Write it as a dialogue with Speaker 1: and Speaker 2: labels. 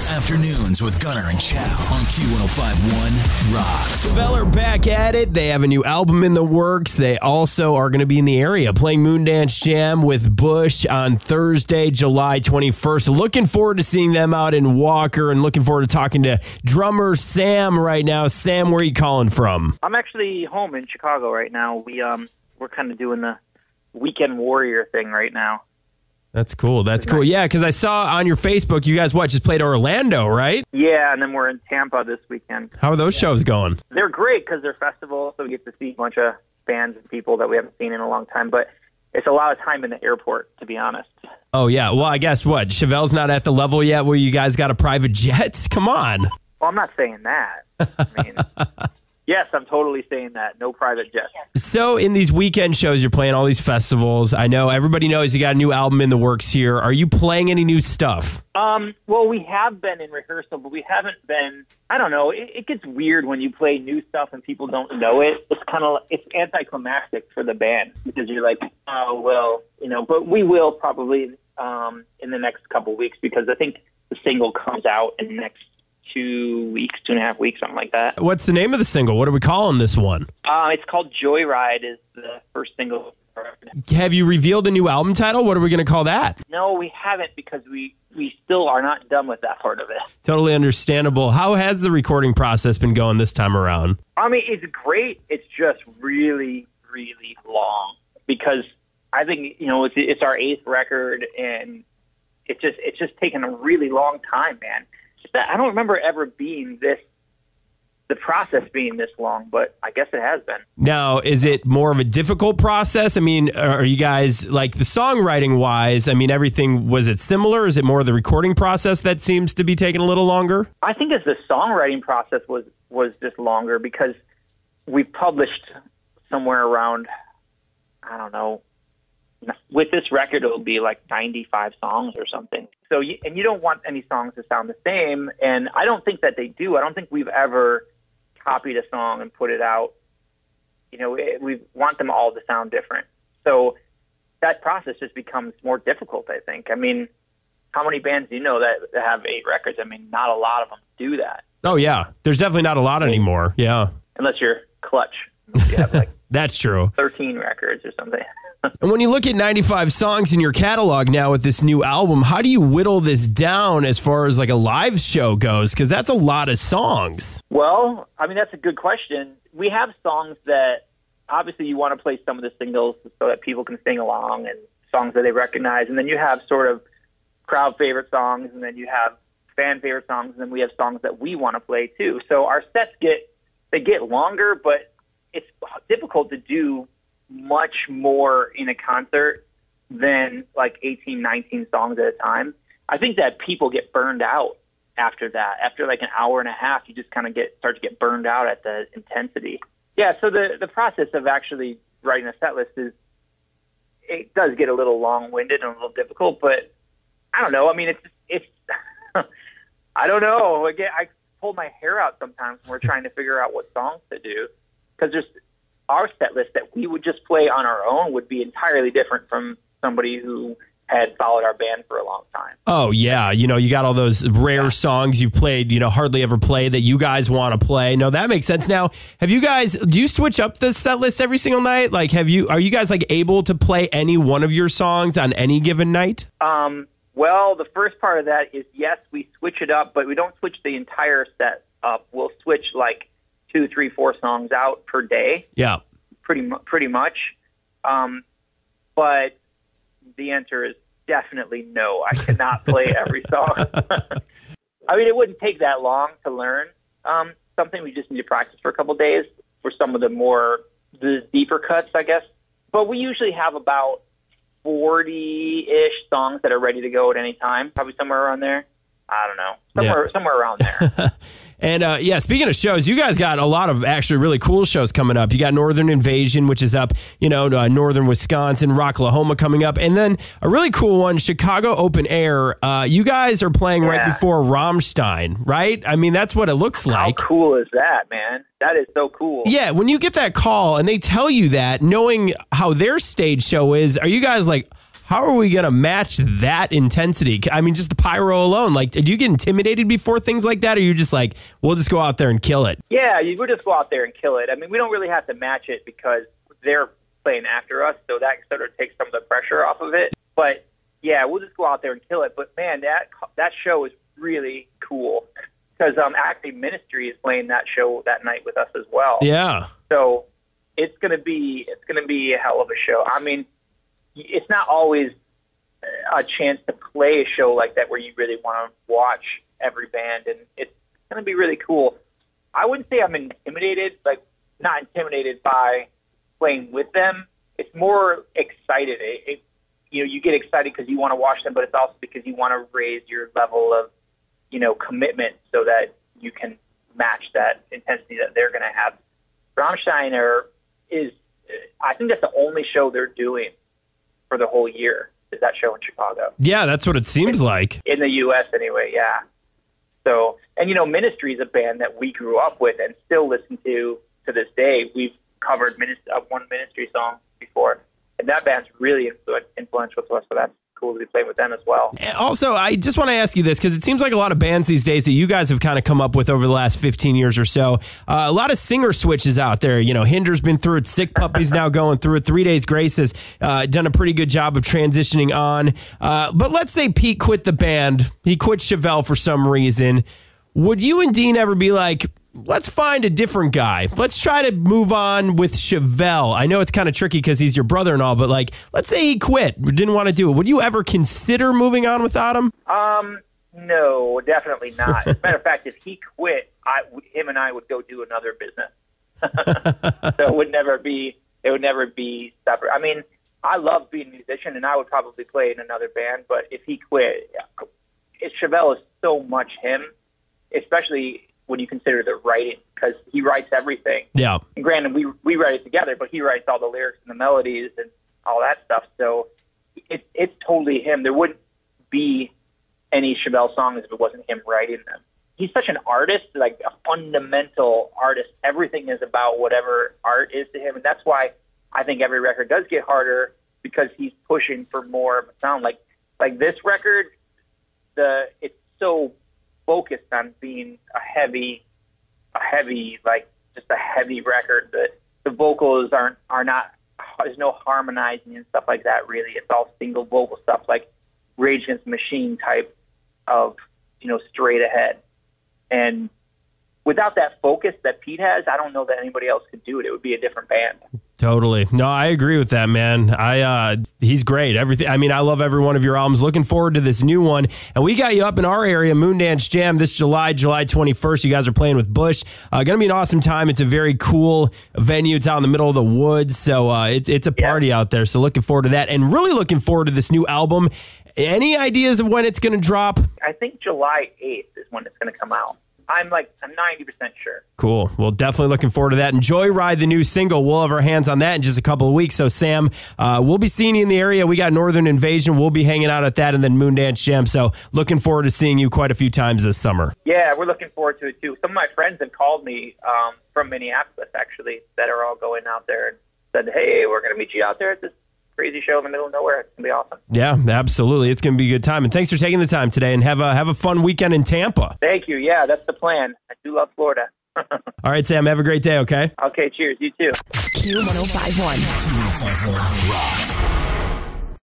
Speaker 1: Afternoons with Gunner and Chow on Q105.1 Rocks.
Speaker 2: Chevelle are back at it. They have a new album in the works. They also are going to be in the area playing Moondance Jam with Bush on Thursday, July 21st. Looking forward to seeing them out in Walker and looking forward to talking to drummer Sam right now. Sam, where are you calling from?
Speaker 3: I'm actually home in Chicago right now. We're kind of doing the weekend warrior thing right now.
Speaker 2: That's cool. That's cool. Yeah, because I saw on your Facebook, you guys, just played Orlando, right?
Speaker 3: Yeah, and then we're in Tampa this weekend.
Speaker 2: How are those shows going?
Speaker 3: They're great because they're festivals, so we get to see a bunch of bands and people that we haven't seen in a long time. But it's a lot of time in the airport, to be honest.
Speaker 2: Oh, yeah. Well, I guess what? Chevelle's not at the level yet where you guys got a private jet? Come on.
Speaker 3: Well, I'm not saying that. I mean, yes, I'm totally saying that. No private jets.
Speaker 2: So in these weekend shows, you're playing all these festivals. I know everybody knows you got a new album in the works here. Are you playing any new stuff?
Speaker 3: Well, we have been in rehearsal, but we haven't been, I don't know, it gets weird when you play new stuff and people don't know it. It's anticlimactic for the band because you're like, oh, well, but we will probably in the next couple weeks because I think the single comes out in the next 2 weeks, 2.5 weeks, something like that.
Speaker 2: What's the name of the single? What are we calling this one?
Speaker 3: It's called Joyride is the first single.
Speaker 2: Have you revealed a new album title? What are we going to call that?
Speaker 3: No, we haven't because we still are not done with that part of it.
Speaker 2: Totally understandable. How has the recording process been going this time around?
Speaker 3: I mean, it's great. It's just really, really long because I think, it's our 8th record and it's just taken a really long time, man. I don't remember ever the process being this long, but I guess it has been.
Speaker 2: Now, is it more of a difficult process? I mean, are you guys, like the songwriting wise, I mean, was it similar? Is it more the recording process that seems to be taking a little longer?
Speaker 3: I think the songwriting process was just longer because we published somewhere around, I don't know, with this record, it'll be like 95 songs or something. So, and you don't want any songs to sound the same. And I don't think that they do. I don't think we've ever copied a song and put it out. We want them all to sound different. So that process just becomes more difficult, I think. I mean, how many bands do you know that have 8 records? I mean, not a lot of them do that.
Speaker 2: Oh, yeah. There's definitely not a lot anymore. Yeah.
Speaker 3: Unless you're Clutch. You have like
Speaker 2: that's true.
Speaker 3: 13 records or something.
Speaker 2: And when you look at 95 songs in your catalog now with this new album, how do you whittle this down as far as like a live show goes? Because that's a lot of songs.
Speaker 3: Well, I mean, that's a good question. We have songs that obviously you want to play some of the singles so that people can sing along and songs that they recognize. And then you have sort of crowd favorite songs and then you have fan favorite songs. And then we have songs that we want to play too. So our sets get longer, but it's difficult to do much more in a concert than like 18, 19 songs at a time. I think that people get burned out after that. After like an hour and a half, you just kind of start to get burned out at the intensity. Yeah, so the process of actually writing a set list it does get a little long-winded and a little difficult, but I don't know. I mean, it's I don't know. Again, I pull my hair out sometimes when we're trying to figure out what songs to do because our set list that we would just play on our own would be entirely different from somebody who had followed our band for a long time.
Speaker 2: Oh, yeah. You got all those rare songs you've played, hardly ever play that you guys want to play. No, that makes sense. Now, do you switch up the set list every single night? Like, are you guys like able to play any one of your songs on any given night?
Speaker 3: Well, the first part of that is yes, we switch it up, but we don't switch the entire set up. We'll switch like 2, 3, 4 songs out per day.
Speaker 2: Yeah.
Speaker 3: Pretty much. But the answer is definitely no. I cannot play every song. I mean, it wouldn't take that long to learn something. We just need to practice for a couple days for some of the deeper cuts, I guess. But we usually have about 40-ish songs that are ready to go at any time. Probably somewhere around there. I don't know. Somewhere around there.
Speaker 2: And speaking of shows, you guys got a lot of actually really cool shows coming up. You got Northern Invasion, which is up, northern Wisconsin, Rocklahoma coming up. And then a really cool one, Chicago Open Air. You guys are playing right before Rammstein, right? I mean, that's what it looks like.
Speaker 3: How cool is that, man? That is so cool.
Speaker 2: Yeah, when you get that call and they tell you that, knowing how their stage show is, are you guys like how are we going to match that intensity? I mean, just the pyro alone. Like, do you get intimidated before things like that? Or are you just like, we'll just go out there and kill it?
Speaker 3: Yeah, we'll just go out there and kill it. I mean, we don't really have to match it because they're playing after us, so that sort of takes some of the pressure off of it. But yeah, we'll just go out there and kill it. But man, that show is really cool because actually Ministry is playing that show that night with us as well.
Speaker 2: Yeah.
Speaker 3: So it's gonna be a hell of a show. I mean, it's not always a chance to play a show like that where you really want to watch every band, and it's gonna be really cool. I wouldn't say I'm intimidated, like not intimidated by playing with them. It's more excited. You get excited because you want to watch them, but it's also because you want to raise your level of, commitment so that you can match that intensity that they're going to have. Rammstein I think that's the only show they're doing for the whole year, is that show in Chicago.
Speaker 2: Yeah, that's what it seems like.
Speaker 3: In the U.S. anyway, yeah. So, and Ministry is a band that we grew up with and still listen to this day. We've covered one Ministry song before, and that band's really influential to us, so that's cool to be playing with them as well.
Speaker 2: Also, I just want to ask you this, because it seems like a lot of bands these days that you guys have kind of come up with over the last 15 years or so, a lot of singer switches out there. Hinder's been through it, Sick Puppy's now going through it, 3 Days Grace has done a pretty good job of transitioning on. But let's say Pete quit the band, he quit Chevelle for some reason. Would you and Dean ever be like, let's find a different guy. Let's try to move on with Chevelle. I know it's kind of tricky because he's your brother and all, but let's say he quit, didn't want to do it. Would you ever consider moving on without him?
Speaker 3: No, definitely not. As a matter of fact, if he quit, him and I would go do another business. So it would never be separate. I mean, I love being a musician, and I would probably play in another band. But if he quit, Chevelle is so much him, especially when you consider the writing, because he writes everything. Yeah. And granted, we write it together, but he writes all the lyrics and the melodies and all that stuff. So it's totally him. There wouldn't be any Chevelle songs if it wasn't him writing them. He's such an artist, like a fundamental artist. Everything is about whatever art is to him, and that's why I think every record does get harder, because he's pushing for more of a sound. Like this record, it's so focused on being a heavy, like just a heavy record. That the vocals are not. There's no harmonizing and stuff like that. Really, it's all single vocal stuff, like Rage Against the Machine type of straight ahead. And without that focus that Pete has, I don't know that anybody else could do it. It would be a different band.
Speaker 2: Totally. No, I agree with that, man. He's great. Everything. I mean, I love every one of your albums. Looking forward to this new one. And we got you up in our area, Moondance Jam, this July 21st. You guys are playing with Bush. Going to be an awesome time. It's a very cool venue. It's out in the middle of the woods, so it's a party out there. So looking forward to that, and really looking forward to this new album. Any ideas of when it's going to drop?
Speaker 3: I think July 8th is when it's going to come out. I'm 90% sure.
Speaker 2: Cool. Well, definitely looking forward to that. And Joyride, the new single, we'll have our hands on that in just a couple of weeks. So, Sam, we'll be seeing you in the area. We got Northern Invasion. We'll be hanging out at that, and then Moondance Jam. So, looking forward to seeing you quite a few times this summer.
Speaker 3: Yeah, we're looking forward to it, too. Some of my friends have called me from Minneapolis, actually, that are all going out there and said, hey, we're going to meet you out there at this crazy show in the middle of nowhere. It's going to be awesome.
Speaker 2: Yeah, absolutely. It's going to be a good time. And thanks for taking the time today, and have a fun weekend in Tampa.
Speaker 3: Thank you. Yeah, that's the plan. I do love Florida.
Speaker 2: All right, Sam, have a great day, okay?
Speaker 3: Okay, cheers. You too.
Speaker 4: Q1051.
Speaker 1: Q1051 rocks.